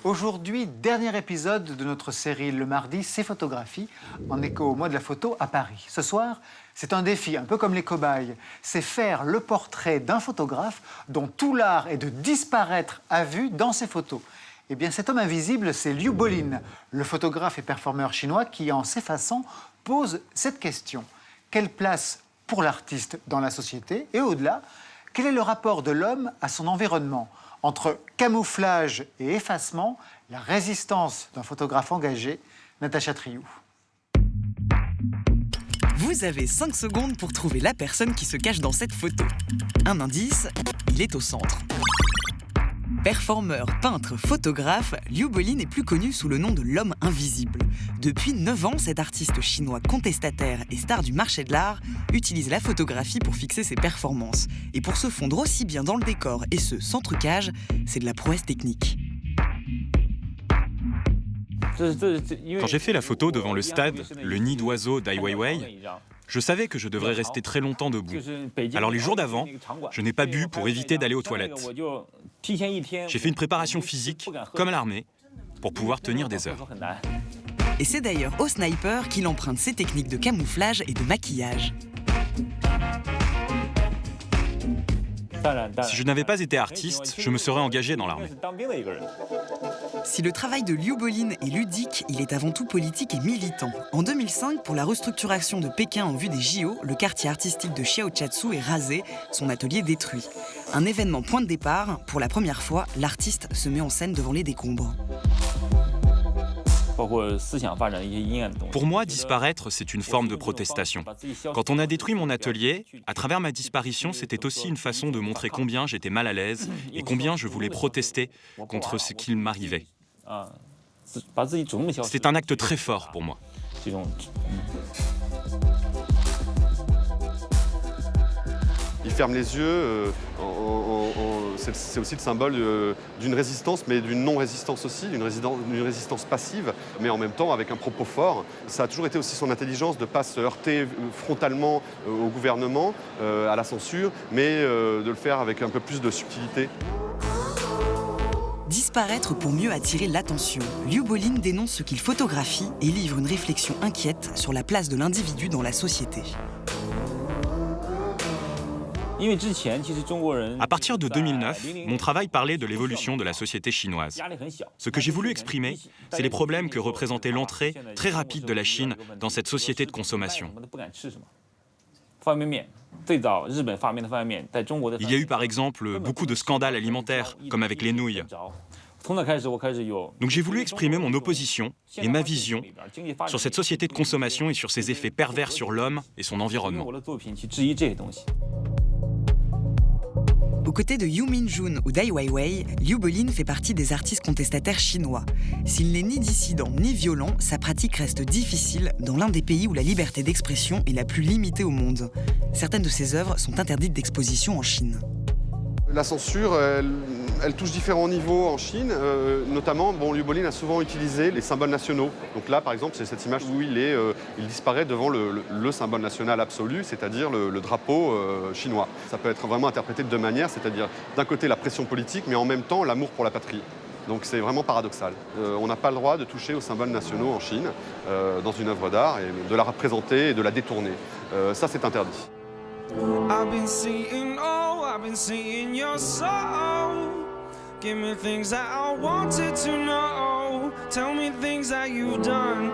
Aujourd'hui, dernier épisode de notre série Le Mardi, c'est photographie, en écho au mois de la photo à Paris. Ce soir, c'est un défi, un peu comme les cobayes. C'est faire le portrait d'un photographe dont tout l'art est de disparaître à vue dans ses photos. Eh bien, cet homme invisible, c'est Liu Bolin, le photographe et performeur chinois qui, en s'effaçant, pose cette question. Quelle place pour l'artiste dans la société? Et au-delà, quel est le rapport de l'homme à son environnement? Entre camouflage et effacement, la résistance d'un photographe engagé, Natacha Triou. Vous avez 5 secondes pour trouver la personne qui se cache dans cette photo. Un indice, il est au centre. Performeur, peintre, photographe, Liu Bolin est plus connu sous le nom de l'homme invisible. Depuis 9 ans, cet artiste chinois contestataire et star du marché de l'art utilise la photographie pour fixer ses performances. Et pour se fondre aussi bien dans le décor, et ce, sans trucage, c'est de la prouesse technique. Quand j'ai fait la photo devant le stade, le nid d'oiseaux d'Ai Weiwei, je savais que je devrais rester très longtemps debout. Alors les jours d'avant, je n'ai pas bu pour éviter d'aller aux toilettes. J'ai fait une préparation physique, comme à l'armée, pour pouvoir tenir des heures. Et c'est d'ailleurs au sniper qu'il emprunte ses techniques de camouflage et de maquillage. Si je n'avais pas été artiste, je me serais engagé dans l'armée. Si le travail de Liu Bolin est ludique, il est avant tout politique et militant. En 2005, pour la restructuration de Pékin en vue des JO, le quartier artistique de Xiaoqiatsu est rasé, son atelier détruit. Un événement point de départ, pour la première fois, l'artiste se met en scène devant les décombres. Pour moi, disparaître, c'est une forme de protestation. Quand on a détruit mon atelier, à travers ma disparition, c'était aussi une façon de montrer combien j'étais mal à l'aise et combien je voulais protester contre ce qu'il m'arrivait. C'était un acte très fort pour moi. Il ferme les yeux, c'est aussi le symbole d'une résistance, mais d'une non-résistance aussi, d'une résistance passive, mais en même temps avec un propos fort. Ça a toujours été aussi son intelligence de ne pas se heurter frontalement au gouvernement, à la censure, mais de le faire avec un peu plus de subtilité. Disparaître pour mieux attirer l'attention. Liu Bolin dénonce ce qu'il photographie et livre une réflexion inquiète sur la place de l'individu dans la société. À partir de 2009, mon travail parlait de l'évolution de la société chinoise. Ce que j'ai voulu exprimer, c'est les problèmes que représentait l'entrée très rapide de la Chine dans cette société de consommation. Il y a eu par exemple beaucoup de scandales alimentaires, comme avec les nouilles. Donc j'ai voulu exprimer mon opposition et ma vision sur cette société de consommation et sur ses effets pervers sur l'homme et son environnement. Aux côtés de Yu Minjun ou d'Ai Weiwei, Liu Bolin fait partie des artistes contestataires chinois. S'il n'est ni dissident ni violent, sa pratique reste difficile dans l'un des pays où la liberté d'expression est la plus limitée au monde. Certaines de ses œuvres sont interdites d'exposition en Chine. La censure, elle touche différents niveaux en Chine. Notamment, Liu Bolin a souvent utilisé les symboles nationaux. Donc là, par exemple, c'est cette image où il disparaît devant le symbole national absolu, c'est-à-dire le drapeau chinois. Ça peut être vraiment interprété de deux manières, c'est-à-dire d'un côté la pression politique, mais en même temps l'amour pour la patrie. Donc c'est vraiment paradoxal. On n'a pas le droit de toucher aux symboles nationaux en Chine, dans une œuvre d'art, et de la représenter et de la détourner. Ça, c'est interdit. I've been seeing your soul. Give me things that I wanted to know. Tell me things that you've done.